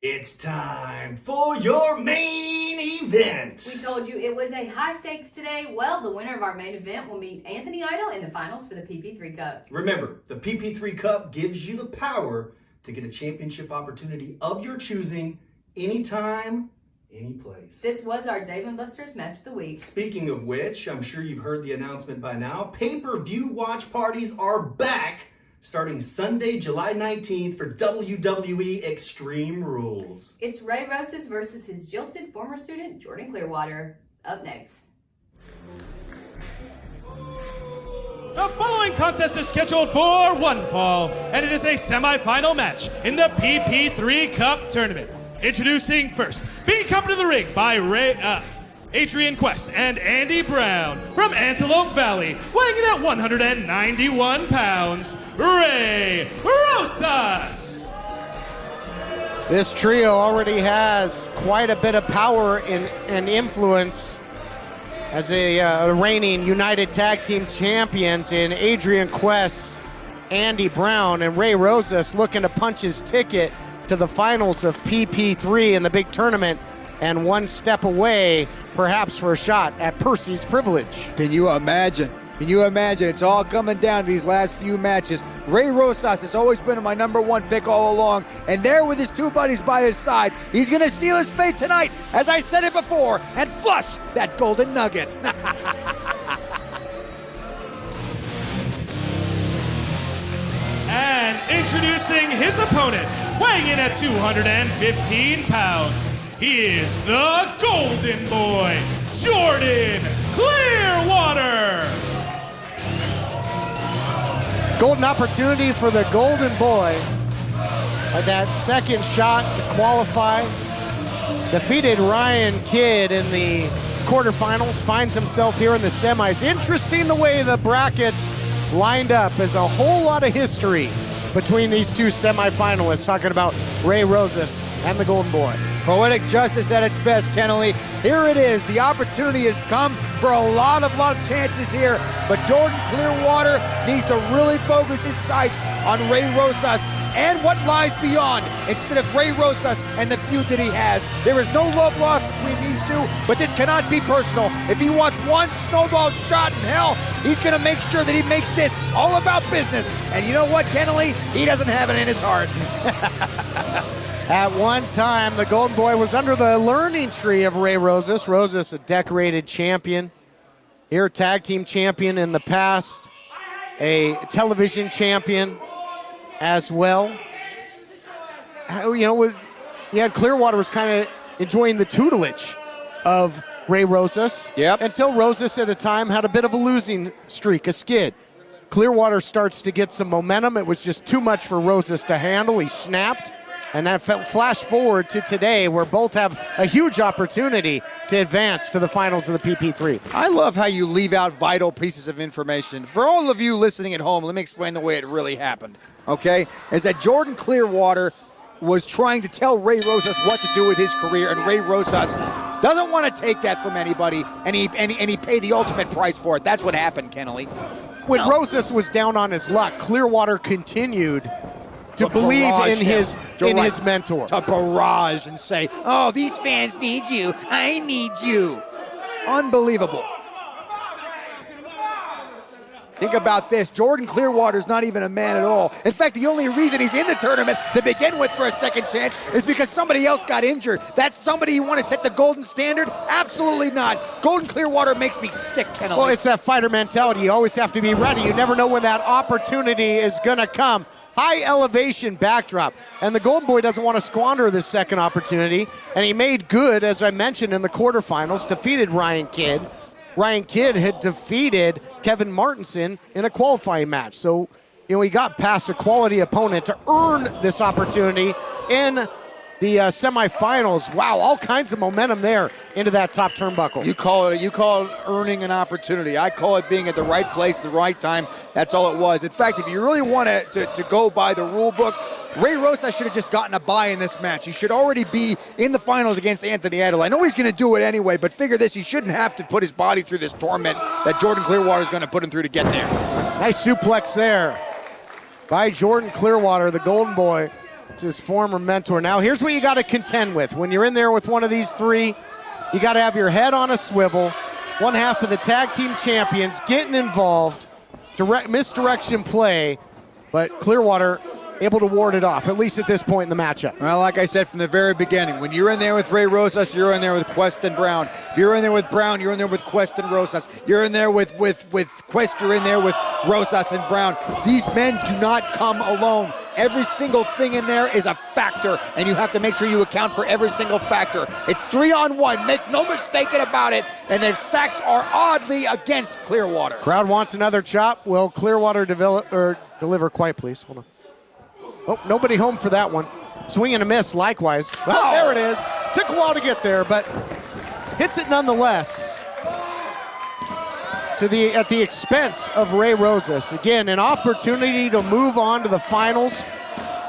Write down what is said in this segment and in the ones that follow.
It's time for your main event. We told you it was a high stakes today. Well, the winner of our main event will meet Anthony Idol in the finals for the PP3 Cup. Remember, the PP3 Cup gives you the power to get a championship opportunity of your choosing anytime, any place. This was our Dave & Buster's match of the week. Speaking of which, I'm sure you've heard the announcement by now. Pay-per-view watch parties are back starting Sunday, July 19th for WWE Extreme Rules. It's Ray Rosas versus his jilted former student, Jordan Clearwater. Up next. The following contest is scheduled for one fall, and it is a semifinal match in the PP3 Cup tournament. Introducing first, being accompanied to the ring by ADRIAN Quest and Andy Brown from Antelope Valley, weighing in at 191 pounds, Ray Rosas. This trio already has quite a bit of power and influence as a reigning United Tag Team Champions in ADRIAN Quest, Andy Brown, and Ray Rosas looking to punch his ticket to the finals of PP3 in the big tournament, and one step away, perhaps, for a shot at Percy's privilege. Can you imagine? Can you imagine? It's all coming down to these last few matches. Ray Rosas has always been my #1 pick all along, and there with his two buddies by his side, he's going to seal his fate tonight, as I said it before, and flush that golden nugget. And introducing his opponent, weighing in at 215 pounds, he is the Golden Boy, Jordan Clearwater. Golden opportunity for the Golden Boy. That second shot to qualify. Defeated Ryan Kidd in the quarterfinals, finds himself here in the semis. Interesting the way the brackets lined up. There's a whole lot of history between these two semifinalists, talking about Ray Rosas and the Golden Boy. Poetic justice at its best, Kennelly. Here it is. The opportunity has come for a lot of chances here, but Jordan Clearwater needs to really focus his sights on Ray Rosas and what lies beyond, instead of Ray Rosas and the feud that he has. There is no love lost between these two, but this cannot be personal. If he wants one snowball shot in hell, he's going to make sure that he makes this all about business. And you know what, Kennelly? He doesn't have it in his heart. At one time, the Golden Boy was under the learning tree of Ray Rosas. Rosas, a decorated champion. Here, tag team champion in the past. A television champion as well. You know, Clearwater was kind of enjoying the tutelage of Ray Rosas. Yep. Until Rosas at a time had a bit of a losing streak, a skid. Clearwater starts to get some momentum. It was just too much for Rosas to handle. He snapped. And that flash forward to today, where both have a huge opportunity to advance to the finals of the PP3. I love how you leave out vital pieces of information. For all of you listening at home, let me explain the way it really happened, okay? Is that Jordan Clearwater was trying to tell Ray Rosas what to do with his career, and Ray Rosas doesn't want to take that from anybody, and he paid the ultimate price for it. That's what happened, Kennelly. When Rosas was down on his luck, Clearwater continued to believe in his mentor. To barrage and say, oh, these fans need you. I need you. Unbelievable. Think about this. Jordan Clearwater's not even a man at all. In fact, the only reason he's in the tournament to begin with for a second chance is because somebody else got injured. That's somebody you want to set the golden standard? Absolutely not. Golden Clearwater makes me sick, Kennelly. Well, it's that fighter mentality. You always have to be ready. You never know when that opportunity is going to come. High elevation backdrop, and the Golden Boy doesn't want to squander this second opportunity, and he made good, as I mentioned, in the quarterfinals, defeated Ryan Kidd. Ryan Kidd had defeated Kevin Martinson in a qualifying match, so he got past a quality opponent to earn this opportunity in the semifinals. Wow, all kinds of momentum there into that top turnbuckle. You call it earning an opportunity. I call it being at the right place at the right time. That's all it was. In fact, if you really want to go by the rule book, Ray Rosas should have just gotten a bye in this match. He should already be in the finals against Anthony Idol. I know he's going to do it anyway, but figure this, he shouldn't have to put his body through this torment that Jordan Clearwater is going to put him through to get there. Nice suplex there by Jordan Clearwater, the Golden Boy. It's his former mentor. Now, here's what you got to contend with. When you're in there with one of these three, you got to have your head on a swivel. One half of the tag team champions getting involved. Misdirection play, but Clearwater able to ward it off, at least at this point in the matchup. Well, like I said from the very beginning, when you're in there with Ray Rosas, you're in there with Quest and Brown. If you're in there with Brown, you're in there with Quest and Rosas. You're in there with Quest, you're in there with Rosas and Brown. These men do not come alone. Every single thing in there is a factor, and you have to make sure you account for every single factor. It's 3-on-1, make no mistake about it, and their stacks are oddly against Clearwater. Crowd wants another chop. Will Clearwater deliver quiet, please? Hold on. Oh, nobody home for that one. Swing and a miss likewise. Well, there it is. Took a while to get there, but hits it nonetheless. At the expense of Ray Rosas. Again, an opportunity to move on to the finals,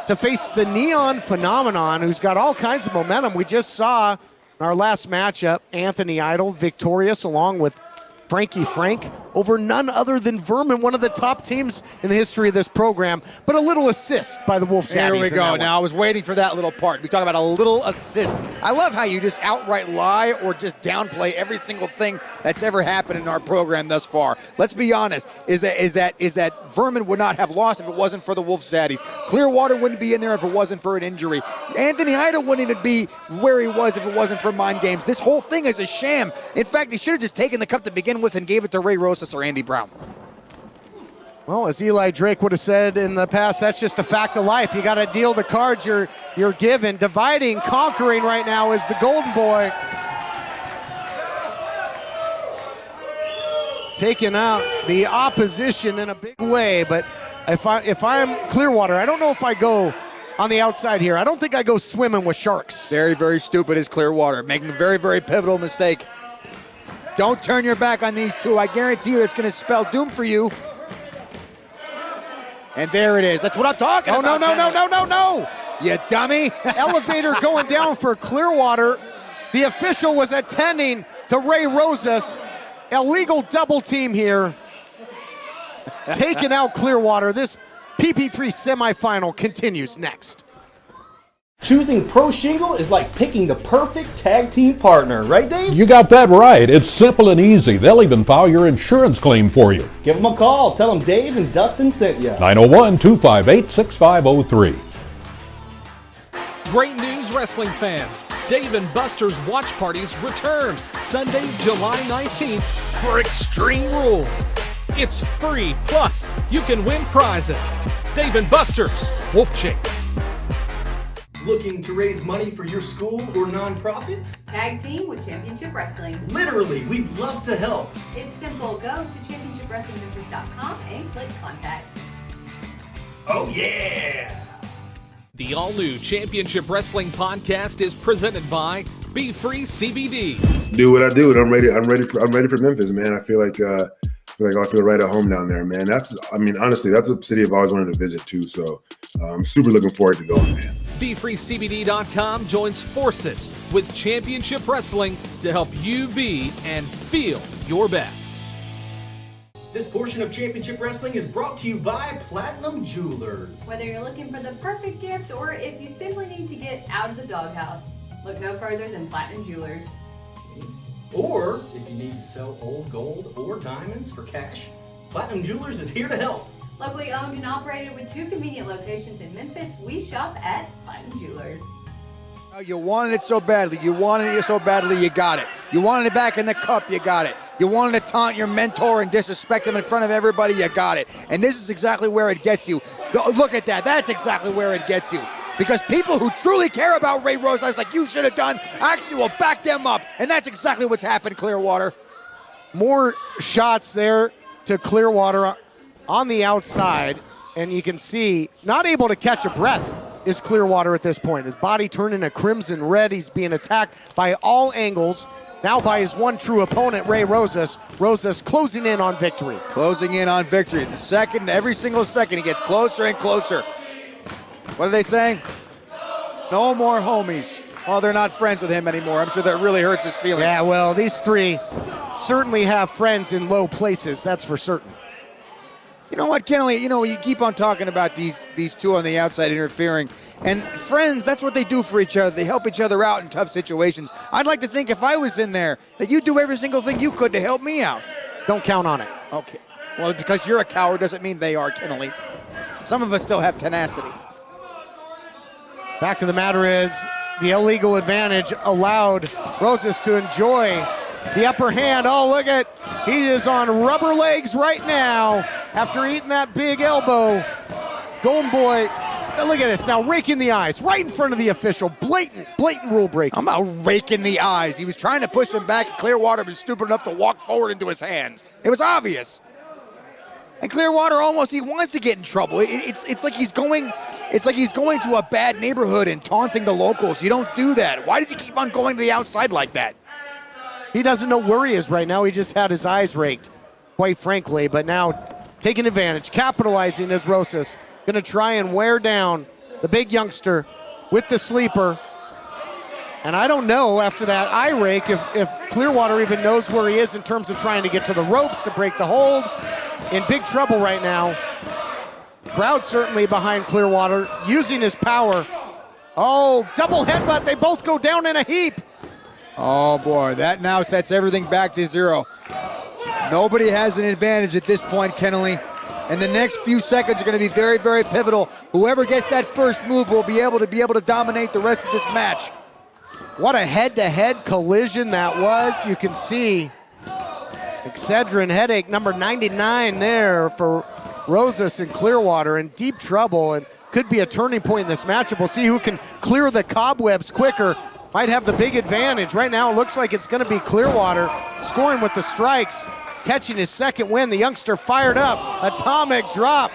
to face the Neon Phenomenon, who's got all kinds of momentum. We just saw in our last matchup, Anthony Idol victorious along with Frankie Frank over none other than Vermin, one of the top teams in the history of this program, but a little assist by the Wolf Zaddies. There we go. Now, I was waiting for that little part. We talk about a little assist. I love how you just outright lie or just downplay every single thing that's ever happened in our program thus far. Let's be honest, is that Vermin would not have lost if it wasn't for the Wolf Zaddies. Clearwater wouldn't be in there if it wasn't for an injury. Anthony Idol wouldn't even be where he was if it wasn't for mind games. This whole thing is a sham. In fact, they should have just taken the cup to begin with and gave it to Ray Rosas or Andy Brown. Well, as Eli Drake would have said in the past, that's just a fact of life. You got to deal the cards you're given. Dividing, conquering right now is the Golden Boy. Taking out the opposition in a big way, but if I'm Clearwater, I don't know if I go on the outside here. I don't think I go swimming with sharks. Very, very stupid is Clearwater, making a very, very pivotal mistake. Don't turn your back on these two. I guarantee you it's going to spell doom for you. And there it is. That's what I'm talking about. No. You dummy. Elevator going down for Clearwater. The official was attending to Ray Rosas. Illegal double team here. Taking out Clearwater. This PP3 semifinal continues next. Choosing Pro Shingle is like picking the perfect tag team partner, right, Dave? You got that right. It's simple and easy. They'll even file your insurance claim for you. Give them a call. Tell them Dave and Dustin sent you. 901-258-6503. Great news, wrestling fans. Dave and Buster's watch parties return Sunday, July 19th for Extreme Rules. It's free, plus you can win prizes. Dave and Buster's Wolf Chase. Looking to raise money for your school or nonprofit? Tag team with Championship Wrestling. Literally, we'd love to help. It's simple. Go to championshipwrestlingmemphis.com and click contact. Oh yeah! The all-new Championship Wrestling podcast is presented by Be Free CBD. Do what I do, and I'm ready for Memphis, man. I feel like I feel right at home down there, man. Honestly, that's a city I've always wanted to visit too. So I'm super looking forward to going, man. BeFreeCBD.com joins forces with Championship Wrestling to help you be and feel your best. This portion of Championship Wrestling is brought to you by Platinum Jewelers. Whether you're looking for the perfect gift or if you simply need to get out of the doghouse, look no further than Platinum Jewelers. Or if you need to sell old gold or diamonds for cash, Platinum Jewelers is here to help. Locally owned and operated with 2 convenient locations in Memphis, we shop at Platinum Jewelers. You wanted it so badly. You wanted it so badly, you got it. You wanted it back in the cup, you got it. You wanted to taunt your mentor and disrespect him in front of everybody, you got it. And this is exactly where it gets you. Look at that. That's exactly where it gets you. Because people who truly care about Ray Rosas, like you should have done, actually will back them up. And that's exactly what's happened, Clearwater. More shots there to Clearwater on the outside, and you can see, not able to catch a breath is Clearwater at this point. His body turning a crimson red. He's being attacked by all angles. Now by his one true opponent, Ray Rosas. Rosas closing in on victory. Closing in on victory. Every single second, he gets closer and closer. What are they saying? No more homies. Well, they're not friends with him anymore. I'm sure that really hurts his feelings. Yeah, well, these three certainly have friends in low places, that's for certain. You know what, Kennelly? You know, you keep on talking about these two on the outside interfering. And friends, that's what they do for each other. They help each other out in tough situations. I'd like to think if I was in there that you'd do every single thing you could to help me out. Don't count on it. Okay. Well, because you're a coward doesn't mean they are, Kennelly. Some of us still have tenacity. Fact of the matter is, the illegal advantage allowed Rosas to enjoy the upper hand. Oh, look at, he is on rubber legs right now after eating that big elbow. Golden Boy, now look at this, now raking the eyes right in front of the official. Blatant rule break. I'm not raking the eyes. He was trying to push him back. Clearwater was stupid enough to walk forward into his hands. It was obvious. And Clearwater almost, he wants to get in trouble. It's like he's going to a bad neighborhood and taunting the locals. You don't do that. Why does he keep on going to the outside like that? He doesn't know where he is right now. He just had his eyes raked, quite frankly. But now taking advantage, capitalizing as Rosas. Going to try and wear down the big youngster with the sleeper. And I don't know after that eye rake if Clearwater even knows where he is in terms of trying to get to the ropes to break the hold. In big trouble right now. Crowd certainly behind Clearwater, using his power. Oh, double headbutt. They both go down in a heap. Oh, boy, that now sets everything back to zero. Nobody has an advantage at this point, Kennelly. And the next few seconds are going to be very, very pivotal. Whoever gets that first move will be able to dominate the rest of this match. What a head-to-head collision that was. You can see Excedrin headache number 99 there for Rosas and Clearwater in deep trouble and could be a turning point in this matchup. We'll see who can clear the cobwebs quicker. Might have the big advantage. Right now it looks like it's going to be Clearwater scoring with the strikes, catching his second win. The youngster fired up. Atomic drop.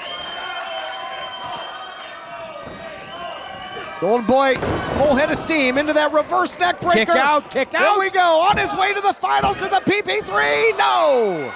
Golden Boy, full head of steam into that reverse neck breaker. Kick out. There we go, on his way to the finals of the PP3. No!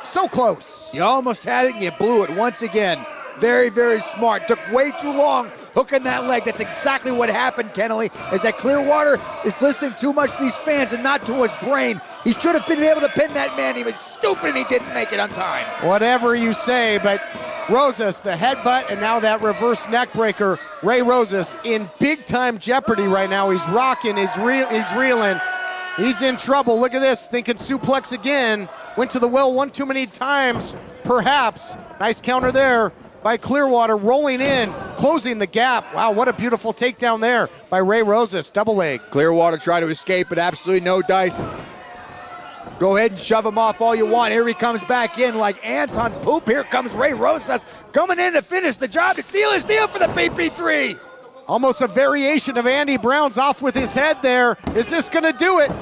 So close. You almost had it and you blew it once again. Very, very smart. Took way too long hooking that leg. That's exactly what happened, Kennelly, is that Clearwater is listening too much to these fans and not to his brain. He should have been able to pin that man. He was stupid and he didn't make it on time. Whatever you say, but Rosas, the headbutt, and now that reverse neck breaker. Ray Rosas in big time jeopardy right now. He's rocking, he's reeling. He's in trouble. Look at this, thinking suplex again. Went to the well one too many times, perhaps. Nice counter there by Clearwater, rolling in, closing the gap. Wow, what a beautiful takedown there by Ray Rosas, double leg. Clearwater tried to escape, but absolutely no dice. Go ahead and shove him off all you want. Here he comes back in like ants on poop. Here comes Ray Rosas coming in to finish the job, to seal his deal for the PP3. Almost a variation of Andy Brown's off with his head there. Is this gonna do it?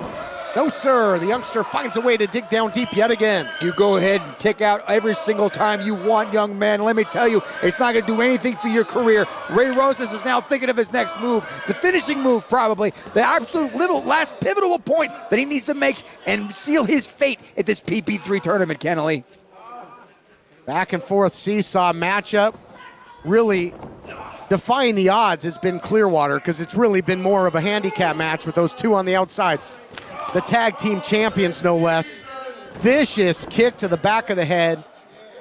No, sir. The youngster finds a way to dig down deep yet again. You go ahead and kick out every single time you want, young man. Let me tell you, it's not going to do anything for your career. Ray Rosas is now thinking of his next move, the finishing move probably, the absolute little last pivotal point that he needs to make and seal his fate at this PP3 tournament, Kennelly. Back and forth seesaw matchup. Really defying the odds has been Clearwater because it's really been more of a handicap match with those two on the outside. The tag team champions, no less. Vicious kick to the back of the head.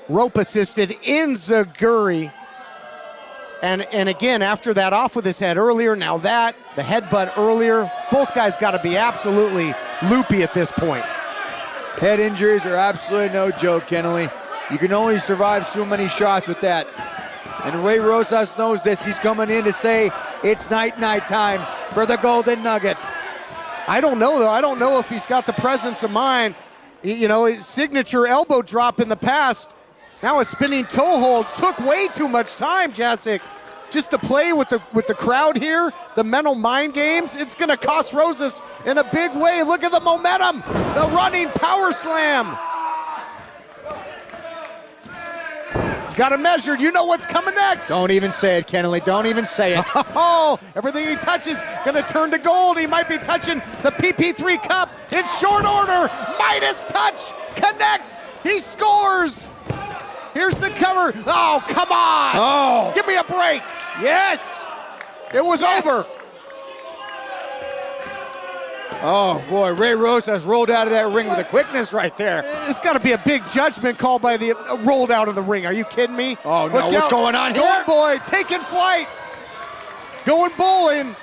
Rope assisted Enziguri. And again, after that, off with his head earlier. Now that, the headbutt earlier. Both guys got to be absolutely loopy at this point. Head injuries are absolutely no joke, Kennelly. You can only survive so many shots with that. And Ray Rosas knows this. He's coming in to say it's night time for the Golden Nugget. I don't know, though. I don't know if he's got the presence of mind. You know, his signature elbow drop in the past. Now a spinning toe hold. Took way too much time, Jacek. Just to play with the crowd here, the mental mind games, it's going to cost Rosas in a big way. Look at the momentum. The running power slam. He's got it measured. You know what's coming next. Don't even say it, Kennelly. Don't even say it. Oh, everything he touches going to turn to gold. He might be touching the PP3 Cup in short order. Midas touch connects. He scores. Here's the cover. Oh, come on. Oh. Give me a break. Yes. It was over. Oh boy, Ray Rosas rolled out of that ring with a quickness right there. It's got to be a big judgment call by the rolled out of the ring. Are you kidding me? Oh no, Look what's out. going on here? Golden Boy taking flight. Going bowling.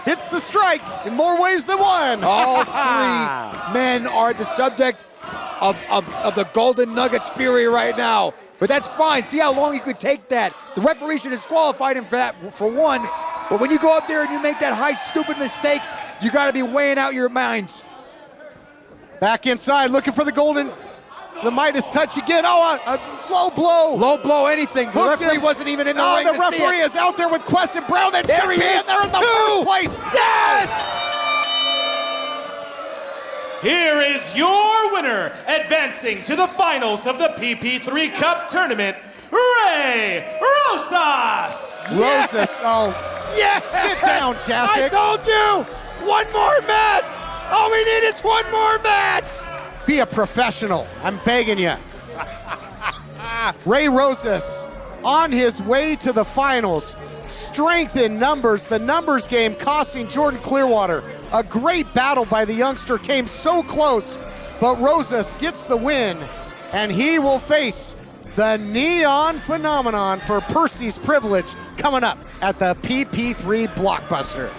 Hits the strike in more ways than one. All three men are the subject of the Golden Nuggets fury right now. But that's fine. See how long you could take that. The referee should have disqualified him for that, for one. But when you go up there and you make that high, stupid mistake, you got to be weighing out your minds. Back inside, looking for the Midas touch again. Oh, a low blow. Low blow, anything. The Hooked referee him. wasn't even in the Oh, ring the to see referee it. is out there with Queston Brown. That There should he be is. in there in the Two. first place. Yes! Here is your winner, advancing to the finals of the PP3 Cup Tournament, Ray Rosas! Rosas. Oh, Yes! sit down, I Jacek. told you! One more match! All we need is one more match! Be a professional. I'm begging you. Ray Rosas on his way to the finals. Strength in numbers. The numbers game costing Jordan Clearwater. A great battle by the youngster. Came so close, but Rosas gets the win, and he will face the Neon Phenomenon for Percy's Privilege coming up at the PP3 Blockbuster.